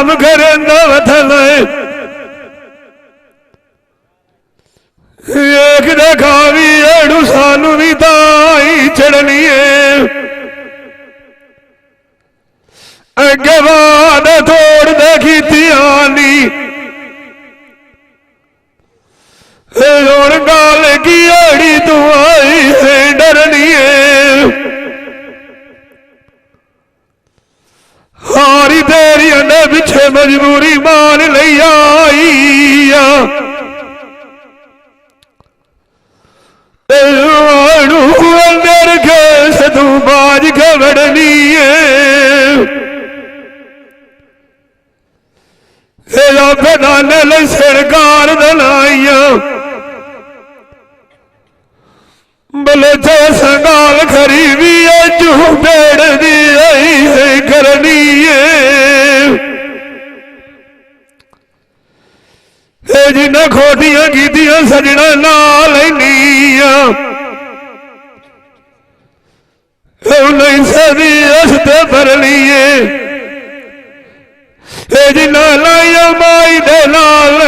राम करेंदा वथन एक देखा भी एड़ू सानू भी ताई चढ़नी है अगे बाद थोड़ देखी थियानी हूं गाल की अड़ी तू आई है डरनी है हारी तेरी अंदर पिछे मजबूरी मान लई आई अंदर के सदू बाज खबड़नी है सरकार दलाइया बलोचा संगाल खरी भी अजू पेड़ दी आई है करनी है जिन्हें खोटियां कीतियां सजना नाल नहीं सदी हसते भर लिए जिन्ना लाइया माई दे नाल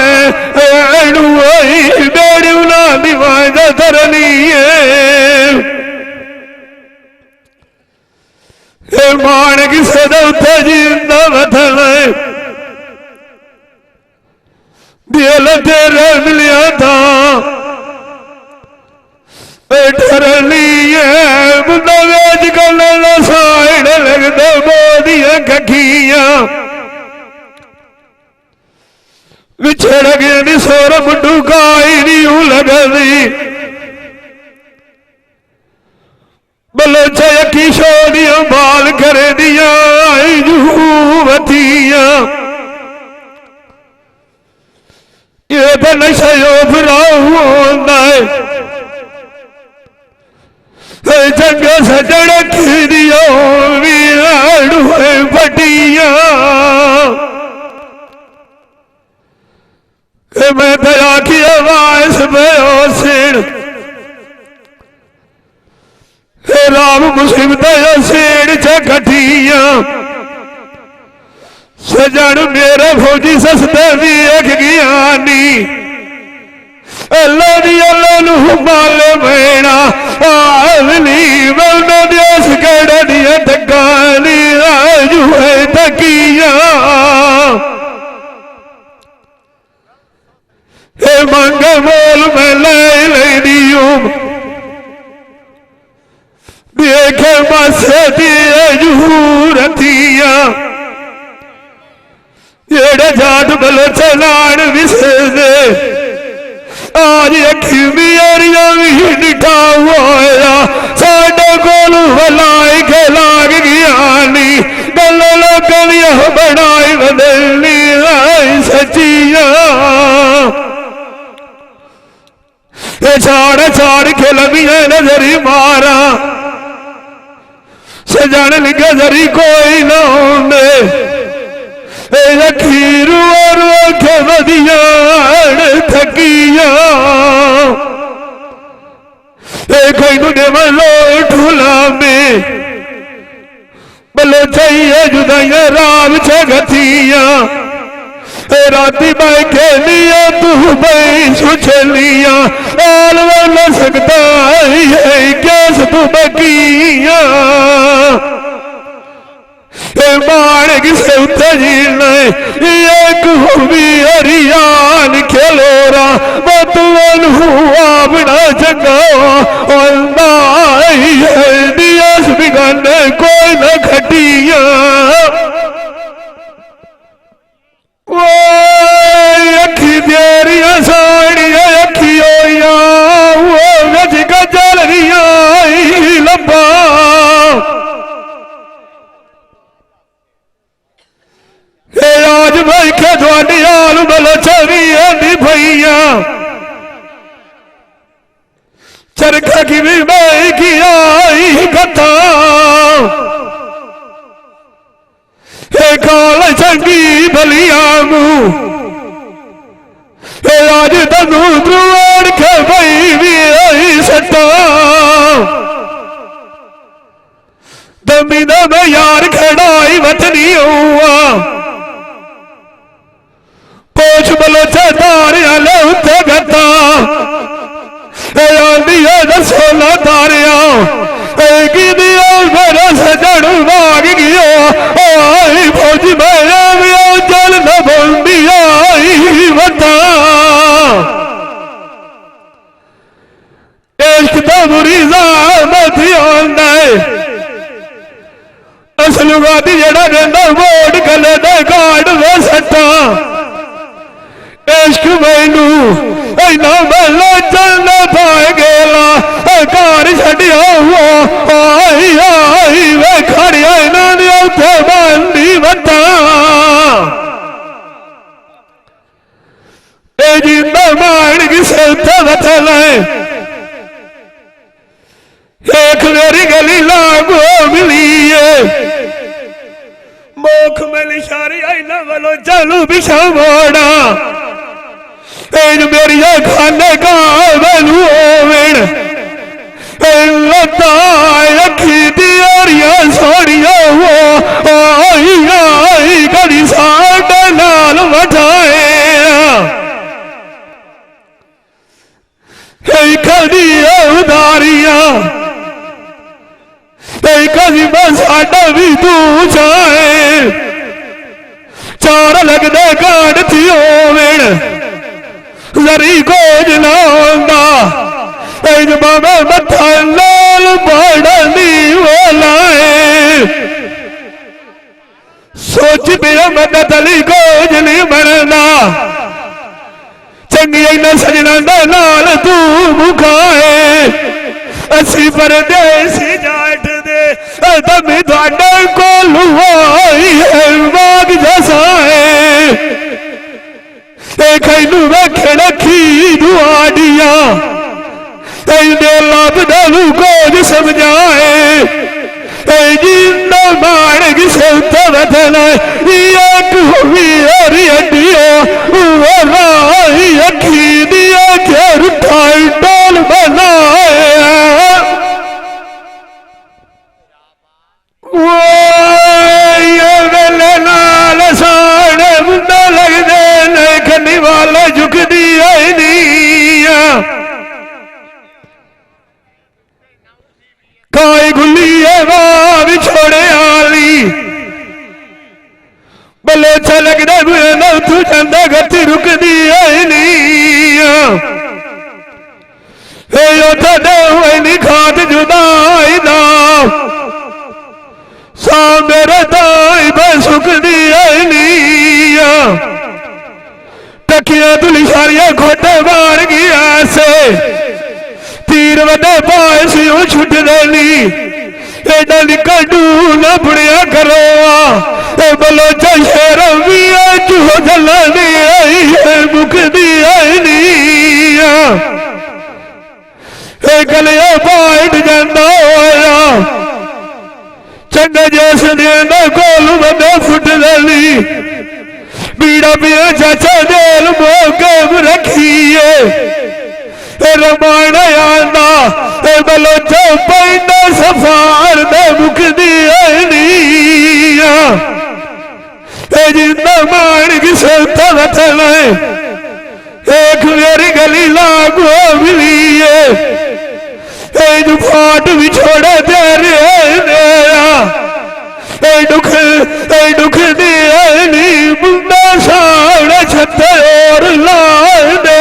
बेड़ू ना दिवाज धरनी मान किसे दे जिंदा वथन दिल तेरे मिलिया था डरनी बुंदा वेच गल साइड लगते बोदिया कखियां विछड़ गया नी सोर मुंडू गाई नहीं लगती बलोचा अखी छोड़िया बाल करे दिया जूवतिया ये तो नशा फिरा चंगे सजड़ खीरियो फटिया मैं दया की आवाज में सिर राम मुस्लिम दया सिर चखटिया सजन मेरे फौजी सस्ते भी एक ज्ञानी अल्लाह दी अल्लाह माले मेना आवली बलनो देश केड़े दिया तकानी आजू है तकिया मंग बोल में ले दियो देखे मसे दिए जूरतिया जेड़े जाट बलो चलान विसे आज अखी मेरिया भी निठा होया साडे कोल भलाई के लाग ज्ञानी गल लोगनिया बनाई बदलनी आई सचिया छाड़ छाड़ के लबिया नजरी मारा सजन लिखे जरी कोई न होंदे खीरू और के वदिया थकिया कोई नुने मलो ठूला में बलो चाहिए जुदाइया राम छगतिया राती बाई के लिया तू बई सुछलिया आल वाला सकता है कैस तू बकिया मान किसे उठे जीना एक भी हरियान खेलोरा बतवन हुआ बना चंगा दियास बिगाने कोई न खटिया अखी देरिया साड़िया अखी होया वो गज गजल रिया लंबा आज भाई के थोड़ी आल बलो चली आंदी भैया चरखा की भी भाई की आई कथा काल चंगी भलिया मुँह आज तनु द्रुआड़ के भाई भी आई सटा दमी दम यार खड़ाई वतनी हुआ जज्बाती जड़ा देंदा वोट गले दे गाड़ वे सट्टा इश्क मैनू इना मेला चलना पाए गेला घर छड़िया हुआ आई आई वे खड़िया इन्होंने उथे बंदी बता जिंदा मान किसे उथे बतल एक मेरी गली लागू मिली है मोख मिली सारी आईना वालो चलू बिछा मोड़ा मेरी खाने का बनू लता अखी दियारिया सोनिया वो आई आई कड़ी साडे नाल वठाए कदी उदारिया कदी बस साडा भी तू जाए चार लगदे गाड़ थी ओवेण जरी को जलांदा बाबा मथा लाल पढ़नी वालाए सोच पिया मदद अली को जली मरना चंगी न सजना नाल तू मुखाए असी परदेसी जाट दे तभी थोड़े कोल आई है बाग जसाए खैनू वेखे रखी दुआडिया लब दलू को समझाए जिंदा मार किसे बदल अखी दिया घेर टोल बनाए वेले नाल साढ़े मुंडा लगदे ने खन्नी वाले झुकदी आई नी काई गुल्ली है छोड़े आली बलोचा लगदा बुआ तू चंदा गति रुकदी आई नी नी खात जुदाई दा सा मेरे दाई सुखदी आई नी तकिया तुली सारिया खोटे मार गया से तीर वडे पाए सी छुट देनी एडा निकलू न बुढ़िया करो बलोचा शेर भी चूहो जलानी आई है मुकदी आई नी गलिया पाइट जाता होया चंगा जैस देना कोल बंदे फुट देनी बीड़ा पिया चाचा जेल मोके रखिए रमायण आंदा बलोचा पैदा सफार दे मुकदी आई जिंदा मान किसे बचल एक मेरी गली लागू मिली है फाट भी छोड़े तेरे दुख दिया नी मुंडा साढ़े छत्ते और ला दे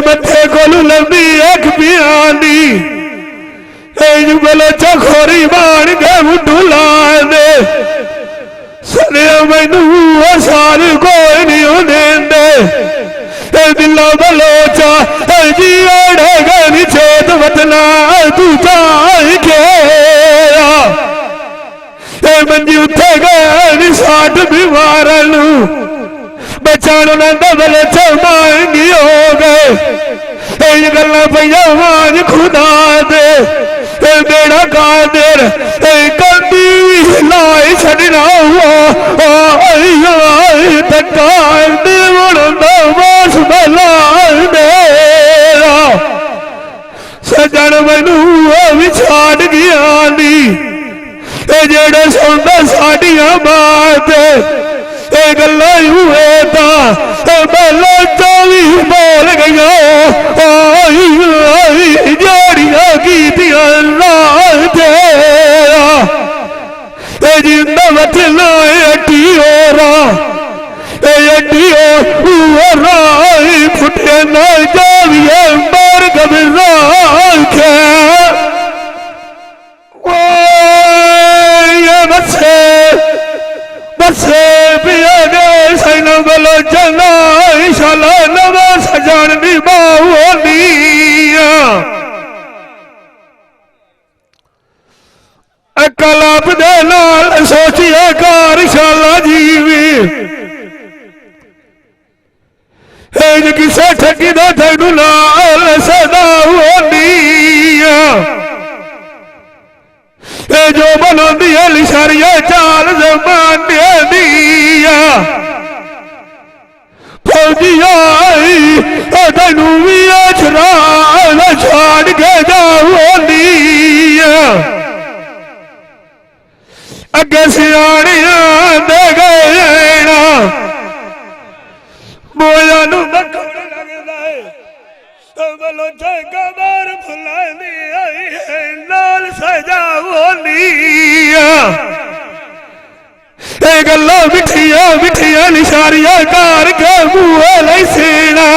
मथे कोलू लंबी एक पियानी बलोचा खोरी मान के मुंडू ला दे सने मैनू साल कोई नहीं देंदे दिला बलोचा जी अड़ेगा नी चेत वतना तू जाए के मंजी उठे गए नी साठ बीमार बचाने बलोचा मांगी हो गए गल्ला पैया मांझ खुदा दे बेड़ा कादिर कंदी लाई छड़ना हुआ धक्का सजन मैनू भी छाड़ गया नी जेड़े सुनता साडिया बात गल्ला हुए बलोचा भी बोल गया जड़िया कीतिया जिंदा मतलब अड्डी हो फुटे न जाविए मार गबरा जगी दे तैनू नाल सदा होनी ए जो बनांदी है लिशारिया चाल जमाने दिया फौजी आई तैनू भी अछरा छाड़ के जाओनी अगे सियाणिया दे गए मोया नू मखण लगदा है बलो कमर फुलानी आई है नाल सजाओनी गल्ला मिठिया मिठिया निशारिया कार के मुँह लई सीना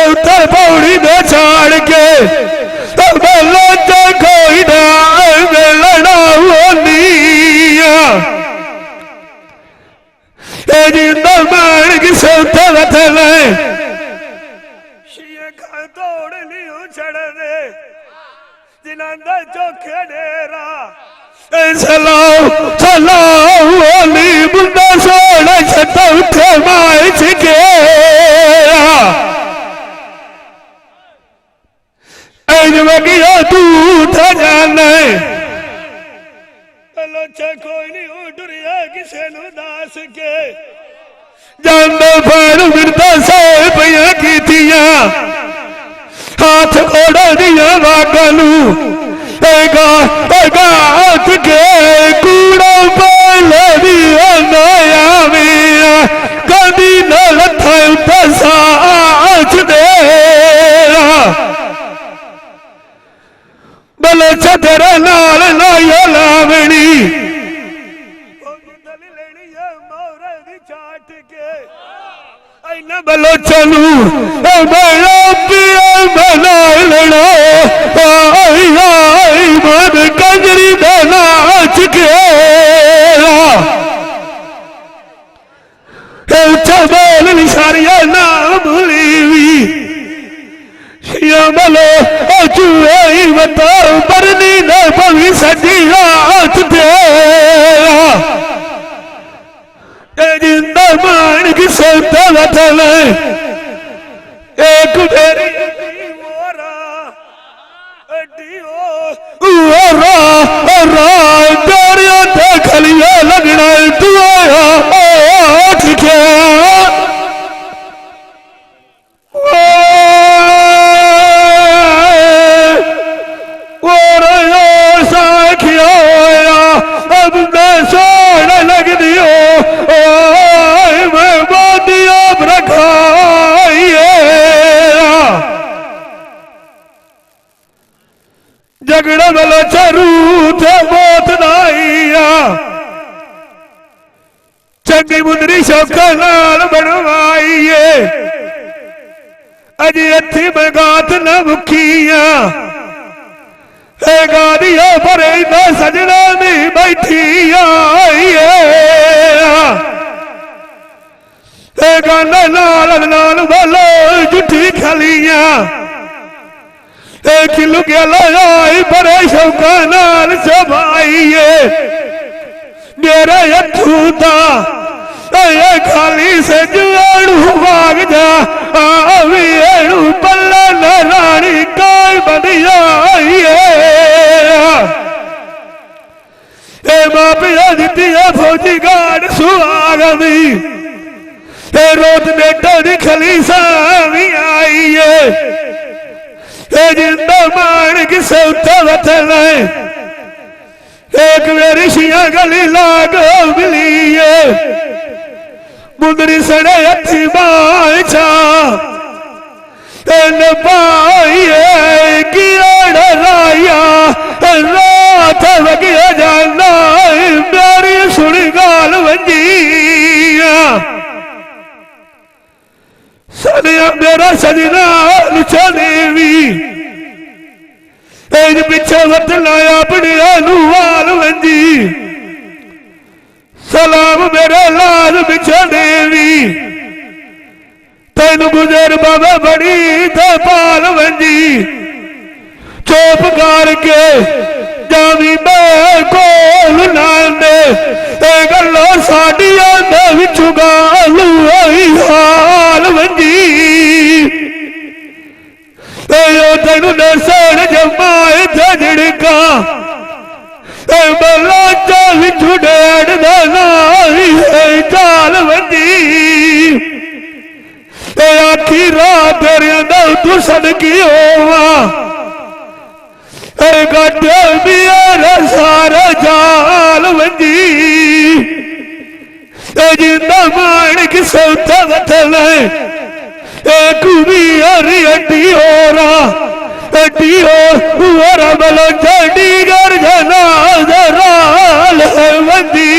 उत्तर पौड़ी दे छाड़ के बलो कोई लड़ा होनी जिंदा मान किसे वतन दौड़ लियो चढ़ दे जिन्होंने चौखे डेरा चलाओ चलाओ होली बुंदा सोना छत उठे माए छिके वगिया तू था जाने लोचा कोई नहीं उड़िया किसे नु दास के जानदे फैर मिलता से पिया कीतियां हाथ घोड़ा दिया वागलू एगा एगा हाथ के कूड़ा पाले दिया नया मिया कदी न लथा उठा साथ दे बल चदर नाल लाया लावणी चाट के बलो चलू बड़ा पिया बना लड़ा आई आई मन कंजरी नाच के बोल निशारिया ना भूली बलो चूहे बताओ बरनी न पवी सजी हाथ दे जिंदा मान की सोता वतन एक मेरी खलिया लगना तू आया के अब मैं सोने लग दियो मैं बोदिया रखाइए झगड़ा वाला चरू थे मौत नाइया चंगी मुंदरी शौका नाल बनवाइए अजी अथी में गात न मुखिया गादिया भरे न सजना में बैठी गाना लाल लाल वालो जुठी खलिया खिलू के लाई बड़े शौका नाल सभाइए मेरा अथू था खाली से जुआड़ू भाग जा आवीड़ू पल्ला न रानी काय बढ़िया मापिया दितिया फौजी गाड़ सुहागवी रोज बेटा दी खलीसा भी आई है जिंदा मान की सौता वतन एक मेरी शिया गली लाग मिली मुंदरी सड़े अच्छी बाचा पाइए राया रात वगिया जाना प्यारी सुनी गाल वंजिया सनिया मेरा सजना लुचा देवी पिछे वत लाया बड़िया वाल वंजी सलाम मेरे लाल बिछा देवी तेन गुजर बाबा बड़ी पाल वंजी चुप करके जावी मैं कोल नांदे गल्ला साडिया दे विच गालू आई हाल वंजी किसे उत्ते वतन एक भी हरी अड्डी और बलो चढ़ी कर जना जराल बंदी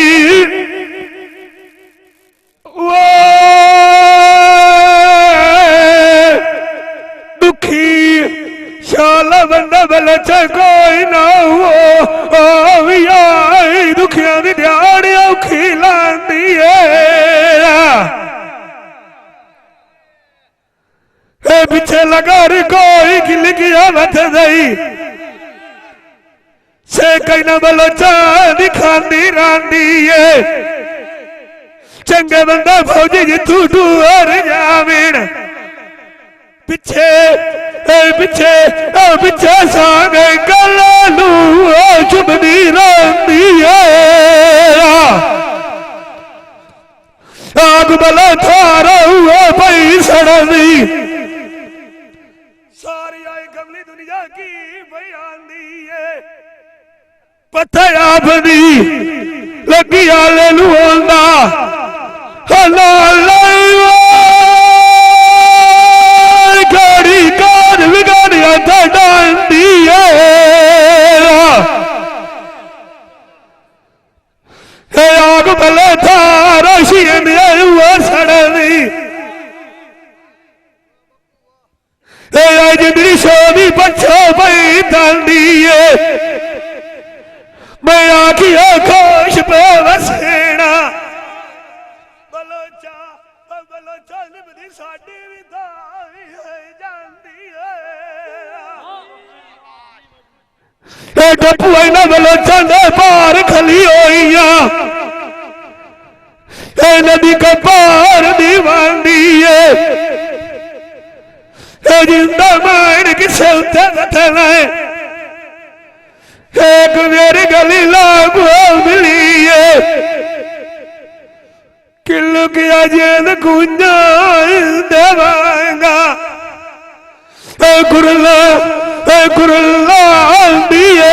दुखी शाला बंदा बलच कोई ना हो दुखिया की दिहाड़ी औखी लांदी है पिछे लगा री कोई गिल गया मत दई से कई न बलो चांदी खांदी रांदी है चंगे बंदा फौजी जी तू टूर जाविन पिछे पिछे पिछे सांग गलू चुभदी रांदी है आग बला थारा हुआ पई सड़दी सारी आई गमली दुनिया की बयान दी है पता आपदी लगी आले लुंदा हला गाड़ी कार बिगाड़िया था डांदी है आग भले था रोशियन हुआ सड़नी जिंदगी सोनी बच्चों पई डांदी है मैं आखिया खोश पे वसेना बलोचा निभदी साडी भी दावी है जांदी है गप्पू ना बलोचा दे पार खली होइया नदी का पार दीवानी है जिंदा मार किसे उत्ते वतन एक मेरी गली लागू मिली है किलो किया जेन कुंजा देवांगा गुरला दिए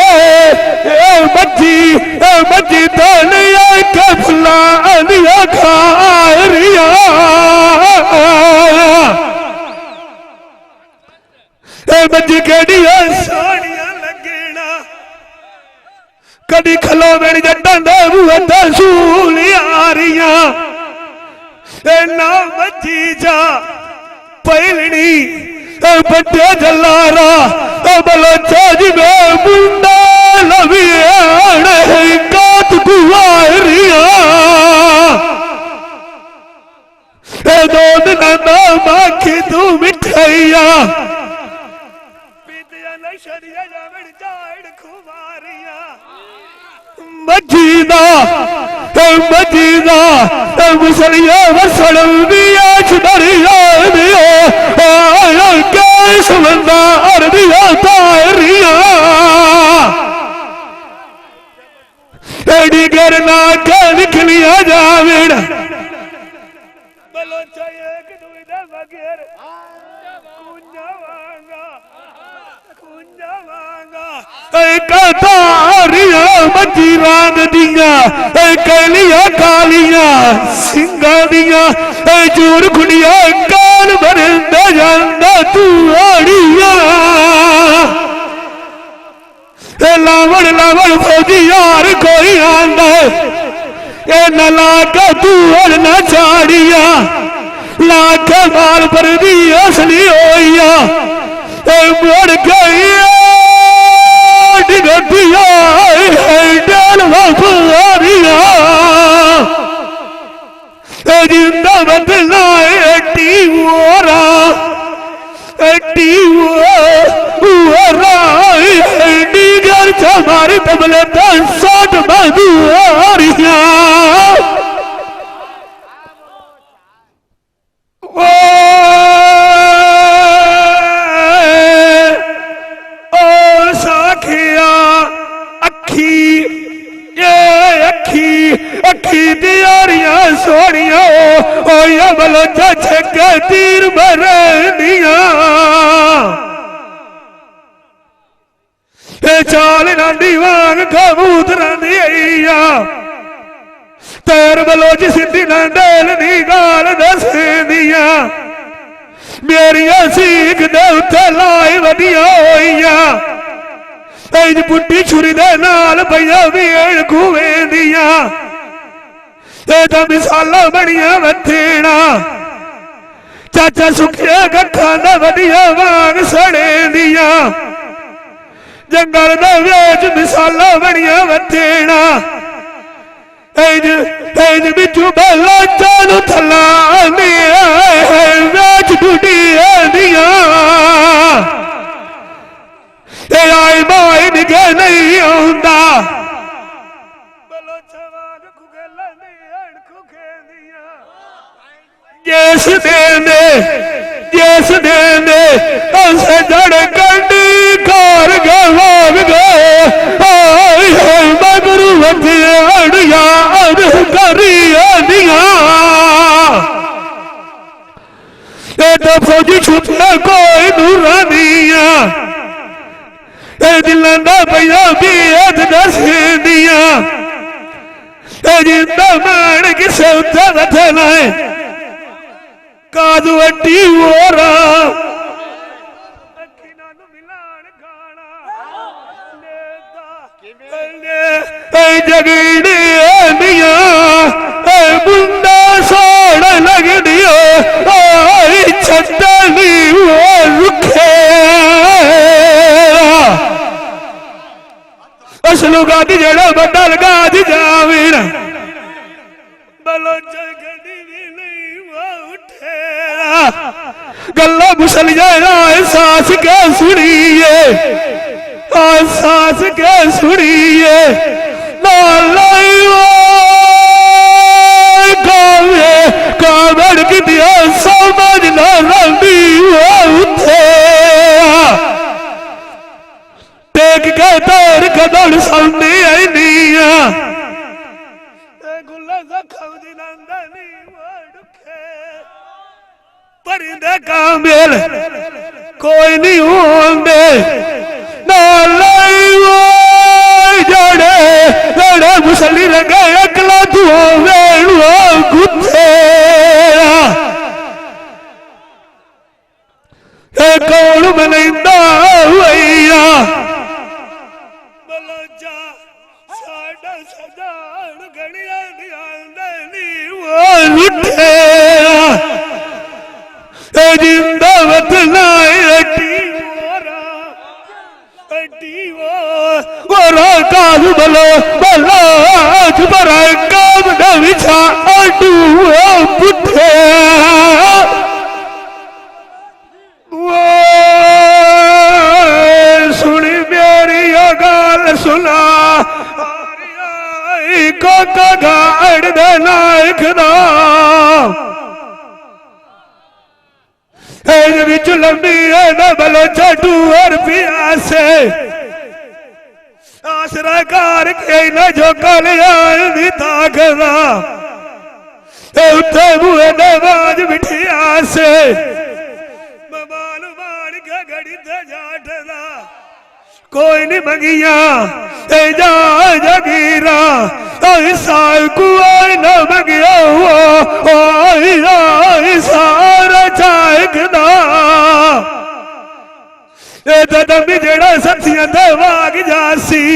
बच्ची तो नहीं कफला दिया खारिया बच्ची केड़िया सोनिया लगना कदी खलो मेरी जट्टां दे बूहे ते सूलियारियां ना बच्ची जा पैलनी बच्चे जलारा बलोचा जी में मुंडा लवियाने कात कुआरिया दो दिन ना माखी तू मिठाइया पीतिया नशरिया जावड़ जाड़ खुमारिया मजीदा मुसलिया वसड़ दिया छुड़िया कैस बंदा अरबिया तारिया एडी करना क्या निकलिया जावेड़ बलोचा एक दुई दे बगैर कुंजा वांगा तारिया मजी रांग दिया कैलिया कालिया सिंगा दिया चूर खुड़िया कान भरदा जांदा तू आड़िया लावड़ फौजी यार कोई आंदा न लागा तू और न चाड़िया लाख माल पर भी असली होइया मुड़ गई गड्डिया डेल वफारिया जिंदा बदला एटी वोरा डीगर हमारी तबले 60 मधुआरिया अखी दियारिया सोनिया ओ या बलोचा छक तीर भरनिया चाल नाडी वांग कबूतर दिया तैर बलोच सिद्धि नंदेल नी गाल दे मेरिया सीख दे उत्ते लाई वधिया होइया इंज पुट्टी छुरी दे नाल पईया भेड़ खूहे दिया मिसाला बनिया वथेना चाचा सुखिया कखा दा वधिया वांग सड़े दिया जंगल दे विच मिसाला बनिया वथेना इंज इंज बिचू बेला चालू थला विच टूटी दिया आई माई निके नहीं आउंदा जिस दिन उसे जड़ कंडी कार गवाग गए मगरू वधिया करी दिया तो फौजी छुपना कोई नूरा दिया दिलों का पया बेद दस दिया जिंदा मान किसे उत्ते वथना है कादू अड्डी वोरा जगड़ी दिया बुंदा सोड़ लग दिया छत्तनी वो रुखे असलू गादी जड़ा बड़ा लगा दी जावीर बलोचा गड्डी भी नहीं वो उठेरा गल्ला मुसलिया एहसास के सुनिए एहसास के सुनिए कावड़ की दिया समझ ना रंगी वो उठे टेक के दौर कदम सामने आई निया गुल्ला खाऊदी नंदनी वड़खे परिंदे कामिल कोई नहीं होंगे नालाई वो जड़े जड़े मुसली लगे अकला तू वेणुआ गुत्थे कौन मनिंदा हुआ बलोचा साडा सजान गड़िया दी वो लुटे जिंदा वतना वो काज बलो बलो पर काम न विछा अडू पुठे सुनी मेरी गाल सुना कोका गाड़ दे नायक बिच लंबी है न बलो चटू और प्यासे आसरा कार के न जो कल्याण ताकदा उत्थे बुए नवाज बिठिया से मान के घड़ी ते जाटदा कोई नहीं मंगिया जा जगीरा साल कोई न मंगिया सारा चाहदा दमी जड़ा सथिया ते वाग जासी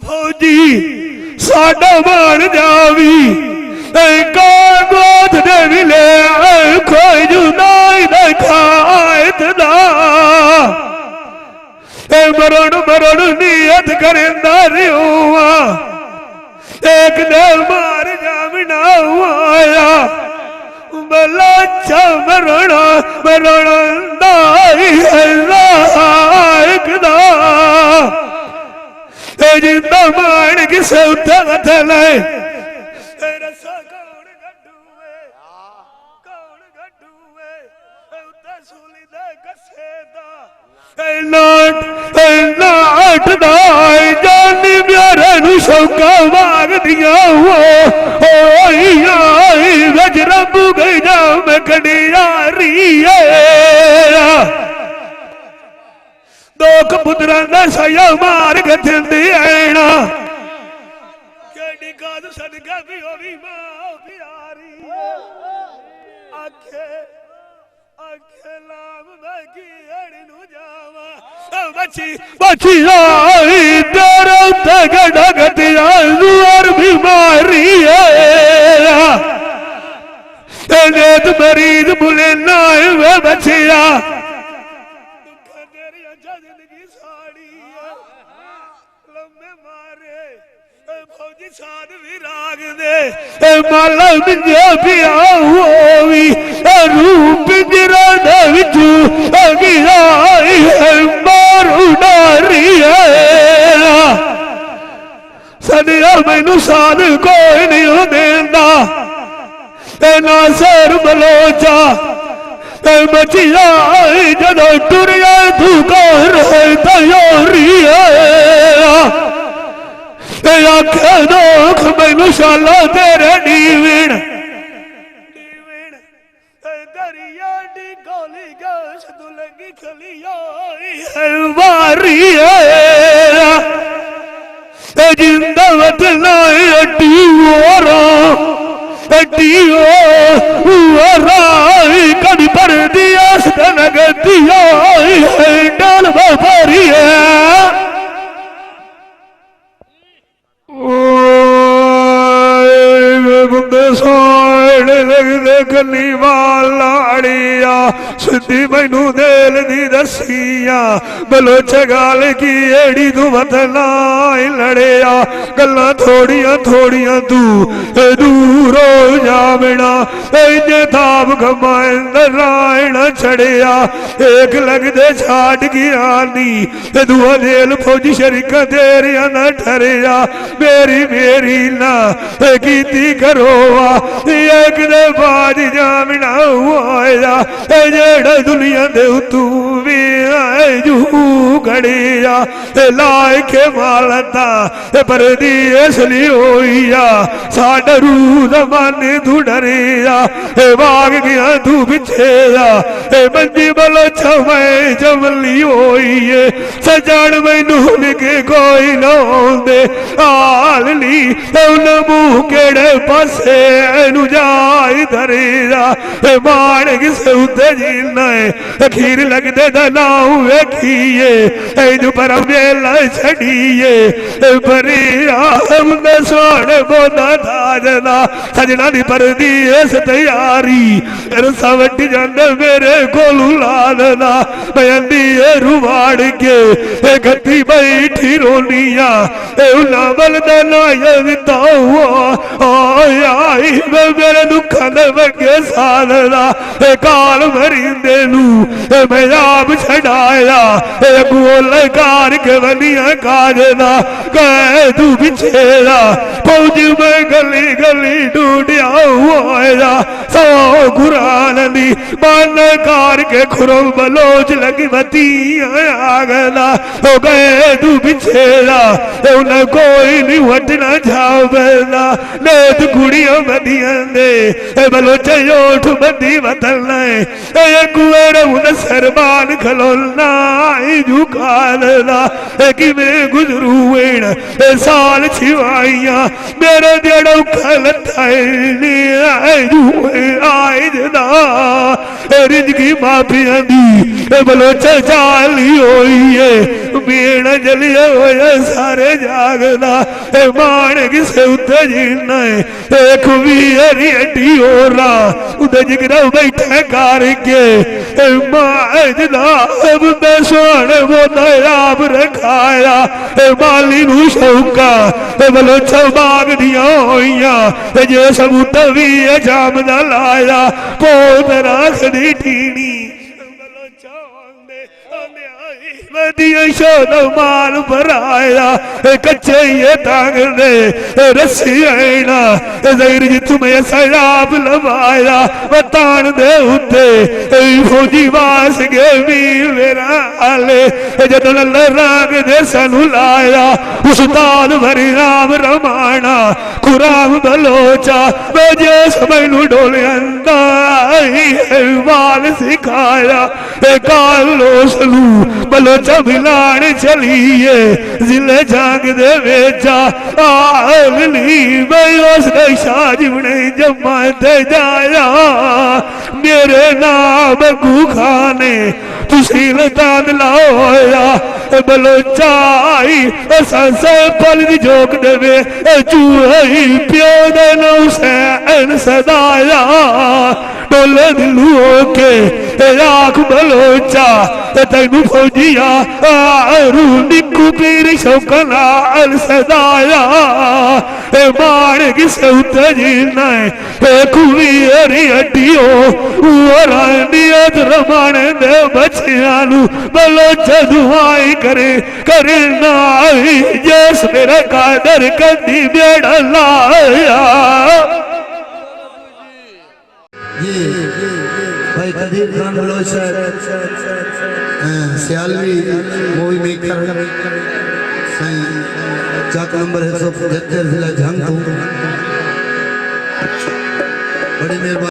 फौजी साडा मान जावी गोद दे मिले कोई जुदाई दिखायत ना मरण मरण नियत करेंदा रिहुआ एक दे मार जावना हुआ बलाचा मरण मरण दाई एकदा जिंदा मान किसे उत्ते वथले रसा कौन गड्डूए उत्ते सूली दे कसेदा नाट दाई जानी प्यारे नु शौका मांग दिया बज रबू गई जा मैं कड़िया रीए दो कबूतरा ने सया मार के दिंदी आना सदका भी हो भी मां प्यारी आखे आखे लाभ बाकी अड़ी नु जावा बची बची आई तेरे तक डगतिया दुआर बीमारी है नेत मरीज बुले ना वे बचिया तेरी अच्छा जिंदगी साड़ी लम्बे मारे फौजी साध भी राग दे माला मिंजा पिया होवी रूप पिंजरा दे विचू गिरा मारू डारी है सदिया मैनू साध कोई नहीं देंदा ना सर बलोचा बचिया जदो टुरिया तू कर तैयारी आखे दोख मैनू शाला तेरे नीविण दरिया डी गोली गश दुलंगी खलिया वारी जिंदा वतना अड्डी ओरा अड्डियो कभी पर दिया सनग दिया डाल भरी है बुंदे सोने लगदे गली वालाड़िया सिद्धि मैनू दिल दी दसिया बलोच गाल की एड़ी तू बदला लड़िया गल्ला थोड़िया थोड़िया तू दूर हो जावना इन्ने ताप कमाए नारायण छड़िया एक लगदे छाट गया नी दुआ दिल फौजी शरीक तेरिया न ठरिया मेरी मेरी ना कीती करोवा एक दे बाज जामना होया जेड़ा दुनिया दे तू भी जू घड़िया लाए के मालता पर दी असली होइया साडा रूह मन तू डरिया भाग गया तू पिछेया मंजी बलो छवे जमली होइए सजण मैनू के कोई ना आंदे हाल ली उन मुंह केड़े पासे नु जाई धरिया मान किसे उते जीना अखीर लगदे दा नाम वेखिए ऐज पर मेला छड़िए बरिया हमने सोने बोदा ताजना सजना दी परदी इस तैयारी रसा वट जांदा मेरे कोलू लालना बंदी रुवाड़ के गद्दी बैठी रोनिया उना बलदा ना विता आई मेरे दुखा दे वगे सालना काल मरींदे नू मैं आप छड़ाया गोल कार के वलिया काजना कह तू पिछेड़ा फौज में गली गली ढूंढिया हुआ सौ कुरान दी मन कार के खुरम बलोच लगी बती आगना हो गए तू पिछेड़ा उन्हें कोई नहीं वटना जावना नेत कुड़िया बदिया दे बलोच योठ बदी बदलना कुएरे उन सरमान खलोलना झुकालना कि मैं गुजरू साल छिवाइया मेरे देड़ो खलता आए जना रिजगी माफिया दी बलोच चाली होई है बीण जलिया होया सारे जागना मान किसे उते जीना एक भी हरी अड्डी हो रहा उदे जिगरा बैठे करके माजना अब मैं सोने वो आप रखाया माली नू शौका बलोच बाग दिया होइया जे सबूत भी जाम न लाया पोत रख दी ठीनी दिया शोध माल भराया कच्चे ये टांग दे रस्सी आईना जहर जी तुम्हें शराब लवाया बतान दे उते फौजी वास के भी मेरा आले जद राग दे सनु लाया उस्ताद भरी राम रमाना कुराम बलोचा बजे समय नु डोले अंदाई वाल सिखाया कालो सलू बलोचा बच्चा मिलान चलिए जिले जाग दे बेचा आगली भाई उसने शादी बने जमाते जाया मेरे नाम गुखाने तुसील तान लाया बलोचाई संसे पल दी जोक देवे चूही प्यो दे नौसैन सदाया डोले दिलू के आख बलोचा तेनू फौजिया आरू निकू पीर शौकना सदाया मान किसे उतरी नहीं कुड़ी हरी हड्डियो नियत रमान दे बच्चियां बलोचा दुआई करे करे नाई जैस मेरा कादर कदी बेड़ा लाया। ये भाई Qadeer Khan Baloch Sialvi movie maker Chak number 175 जिला झांगू बड़ी मेहरबानी।